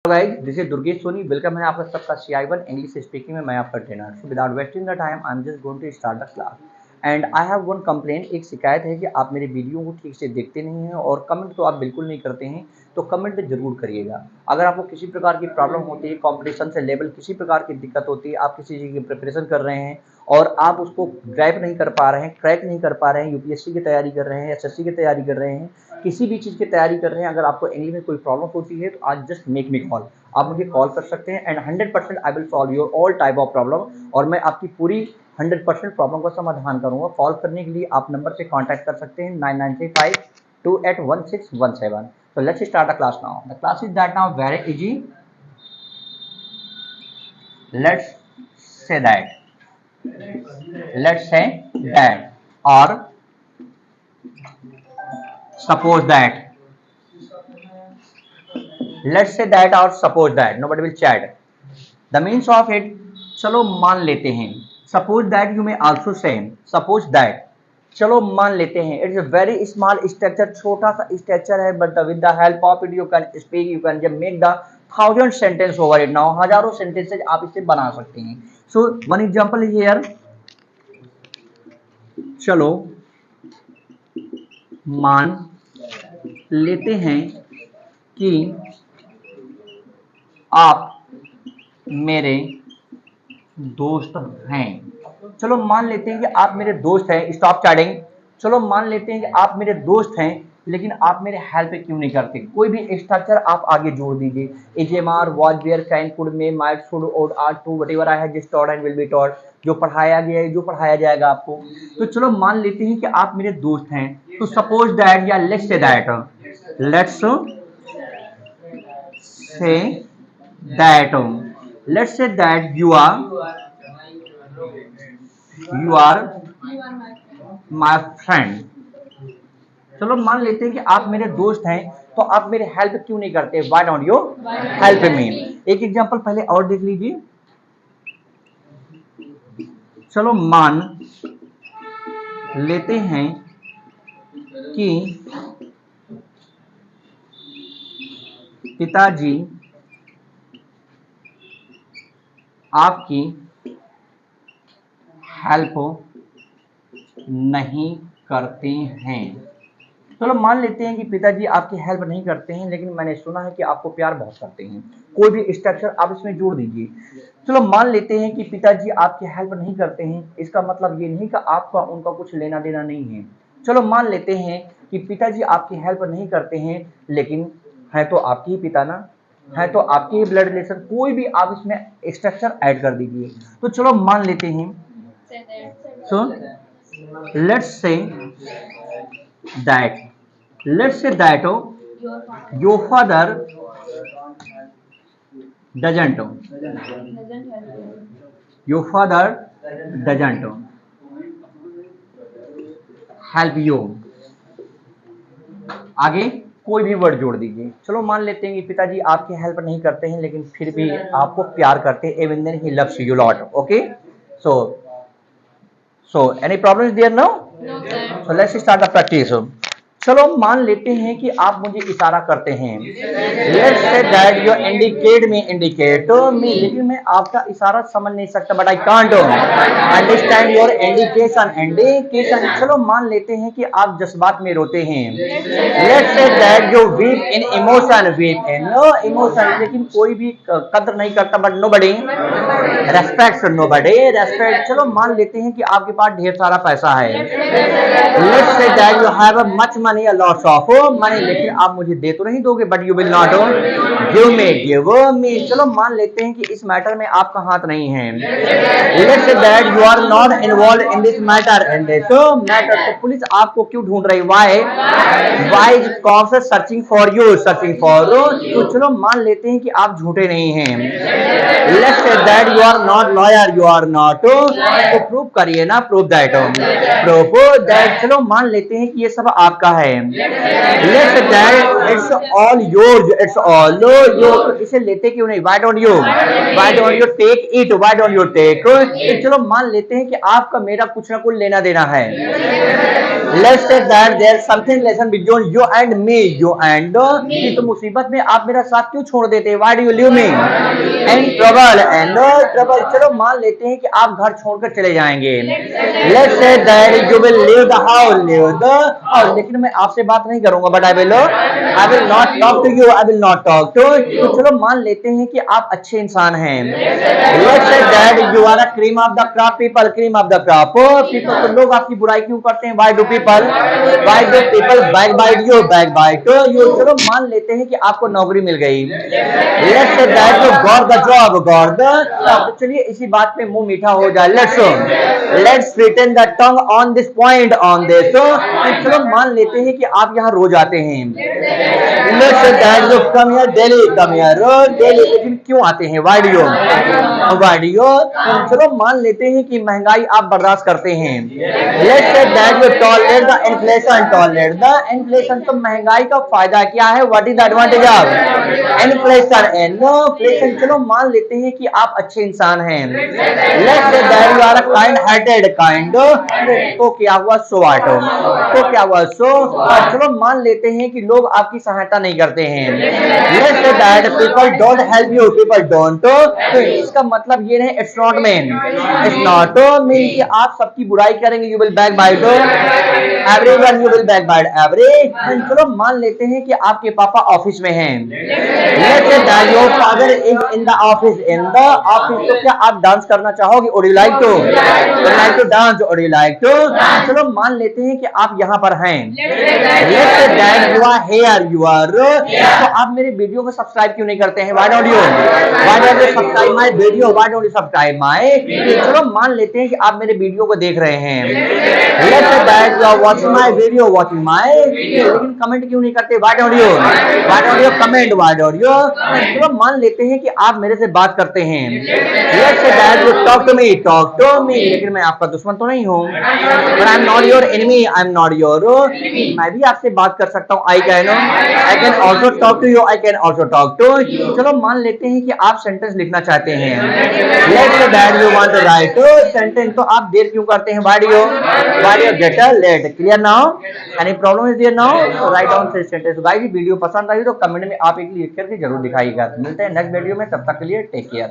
Guys, this is Durgesh Soni. Welcome है आपका सबका CI1 इंग्लिश स्पीकिंग में। मैं आपका trainer. So without wasting the time I am just going to start the class. And I have one complaint. एक शिकायत है कि आप मेरे वीडियो को ठीक से देखते नहीं हैं और कमेंट तो आप बिल्कुल नहीं करते हैं। तो कमेंट जरूर करिएगा। अगर आपको किसी प्रकार की प्रॉब्लम होती है, कंपटीशन से लेवल किसी प्रकार की दिक्कत होती है, आप किसी चीज़ की प्रिपरेशन कर रहे हैं और आप उसको ड्राइव नहीं कर पा रहे हैं, क्रैक नहीं कर पा रहे हैं, यूपीएससी की तैयारी कर रहे हैं, SSC की तैयारी कर रहे हैं, किसी भी चीज़ की तैयारी कर रहे हैं, अगर आपको इंग्लिश में कोई प्रॉब्लम होती है तो आज जस्ट मेक मी कॉल। आप मुझे कॉल कर सकते हैं and 100% I will solve your all type of problem. और मैं आपकी पूरी 100% प्रॉब्लम का समाधान करूंगा। कॉल करने के लिए आप नंबर से कांटेक्ट कर सकते हैं 9935281617। So let's start the class now. The class is that now very easy. Let's say that. Let's say that. Or suppose that. Let's say that or suppose that. Nobody will chat. The means of it. चलो मान लेते हैं. Suppose that you may also say. Suppose that. चलो मान लेते हैं. It's a very small structure. छोटा सा structure है, but with the help of it you can speak. You can just make the 1000 sentence over it. Now हजारों sentences आप इससे बना सकते हैं. So one example is here. चलो मान लेते हैं कि आप मेरे दोस्त हैं. चलो मान लेते हैं कि आप मेरे दोस्त हैं. Stop chatting. चलो मान लेते हैं कि आप मेरे दोस्त हैं, लेकिन आप मेरे हेल्प क्यों नहीं करते. कोई भी स्ट्रक्चर आप आगे जोड़ दीजिए. Is am are, was, were, can, could, may, might, should, would, are, to, whatever I have just taught and will be taught. जो पढ़ाया गया है, जो पढ़ाया जाएगा आपको. तो चलो मान लेते हैं कि आप मेरे दोस्त हैं. तो सपोज दैट या let's say that. Let's say that. Let's say that you are my friend. चलो मान लेते हैं कि आप मेरे दोस्त हैं, तो आप मेरे हेल्प क्यों नहीं करते. Why don't you help me. एक एग्जांपल पहले और देख लीजिए. चलो मान लेते हैं कि पिताजी आपकी हेल्प नहीं करते हैं. चलो मान लेते हैं कि पिताजी आपकी हेल्प नहीं करते हैं, लेकिन मैंने सुना है कि आपको प्यार बहुत करते हैं. कोई भी स्ट्रक्चर आप इसमें जोड़ दीजिए. चलो मान लेते हैं कि पिताजी आपकी हेल्प नहीं करते हैं. इसका मतलब ये नहीं कि आपका उनका कुछ लेना देना नहीं है. चलो मान लेते हैं कि पिताजी आपकी हेल्प नहीं करते हैं, लेकिन है तो आपके ही पिता ना, है तो आपके ही ब्लड रिलेशन. कोई भी आप इसमें स्ट्रक्चर ऐड कर दीजिए. तो चलो मान लेते हैं. So let's say that. Let's say that your father doesn't. Your father doesn't help you. आगे कोई भी वर्ड जोड़ दीजिए. चलो मान लेते हैं कि पिताजी आपकी हेल्प नहीं करते हैं, लेकिन फिर भी आपको प्यार करते हैं. Even then he loves you lot. Okay. So any problems there now? No sir. So let's start the practice. चलो मान लेते हैं कि आप मुझे इशारा करते हैं. Let's say that you indicate me, indicate me. लेकिन मैं आपका इशारा समझ नहीं सकता. But I can't understand your indication, indication. चलो मान लेते हैं कि आप जज्बात में रोते हैं. Let's say that you weep in emotion, weep in emotion. लेकिन कोई भी कदर नहीं करता. But nobody respects, nobody respect. चलो मान लेते हैं कि आपके पास ढेर सारा पैसा है. Let's say that you have a much money, a lot of money. लेकिन आप मुझे दे तो नहीं दोगे. But you will not give me, give me. चलो मान लेते हैं कि इस मैटर में आपका हाथ नहीं है. Let's say that you are not involved in this matter, in this matter. तो पुलिस आपको क्यों ढूंढ रही. Why is cops searching for you, searching for you. तो चलो मान लेते हैं कि आप झूठे नहीं हैं. Let's say that you are not lawyer, you are not. तो प्रूव करिए ना. Prove that, prove that. चलो मान लेते हैं कि ये सब आपका है. Let's say that it's all yours, it's all yours. इसे लेते क्यों नहीं. Why don't you take it, why don't you take it. चलो मान लेते हैं कि आपका मेरा कुछ ना कुछ लेना देना है. Let's say that there's something relation between you and me, you and कि तुम मुसीबत में आप मेरा साथ क्यों छोड़ देते हैं? Why do you leave me? And trouble and trouble. चलो मान लेते हैं कि आप घर छोड़कर चले जाएंगे. Let's say that you will leave the house, leave the house. लेकिन मैं आपसे बात नहीं करूंगा, but I will not talk to you. I will not talk to. तो चलो मान लेते हैं कि आप अच्छे इंसान हैं. Let's say that you are a cream of the crop people, cream of the crop people. तो लोग आपकी बुराई क्यों करते हैं? Why do people backbite you, backbite you? चलो मान लेते हैं कि आपको नौकरी मिल गई. Let's say that you got the job, got the job. तो चलिए इसी बात पे मुंह मीठा हो जाए. Let's sweeten the tongue on this point, on this. तो चलो मान लेते हैं कि आप यहाँ रोज आते हैं. Let's say that you come here daily, daily. लेकिन क्यों आते हैं? Why do you? चलो मान लेते हैं कि महंगाई आप बर्दाश्त करते हैं. Let's say that you tolerate the inflation. तो महंगाई का फायदा क्या है? What is the advantage of inflation? चलो मान लेते हैं कि आप अच्छे इंसान हैं. Let's say that you are a kind-hearted, तो क्या हुआ? So चलो मान लेते हैं कि लोग आपकी सहायता नहीं करते हैं. Let's say that people don't help you, तो इसका मतलब ये नहीं, it's not mean कि आप सबकी बुराई करेंगे. You will backbite everyone, you will backbite everyone. चलो मान लेते हैं कि आपके पापा ऑफिस में हैं. Let's say that your father is in the office, तो क्या आप डांस करना चाहोगे? Would you like to dance? Would you like to? चलो मान लेते हैं कि आप यहाँ पर हैं. Let's say that you are here, तो आप मेरे वीडियो को सब्सक्राइब क्यों नहीं करते हैं? Why don't you subscribe my video? Why don't you subscribe my video? चलो मान लेते हैं कि आप मेरे वीडियो को देख रहे हैं. Let's say that you are watching my video, लेकिन कमेंट क्यों नहीं करते? Why don't you comment? चलो मान लेते हैं कि आप मेरे से बात करते हैं. Let's say that you talk to me, लेकिन मैं आपका दुश्मन तो नहीं हूँ. But I'm not your enemy, I'm not your मैं भी आपसे बात कर सकता हूँ. I can also talk to you, I can also talk to you. चलो मान लेते हैं कि आप सेंटेंस लिखना चाहते हैं. Let's say that you want to write sentence, तो आप देर क्यों करते हैं? Why do you get late? Clear now? Any problem is there now? So write down this sentence. Guys video पसंद आई तो कमेंट में आप एक लिख करके जरूर दिखाइएगा. मिलते हैं नेक्स्ट वीडियो में, तब तक के लिए टेक केयर.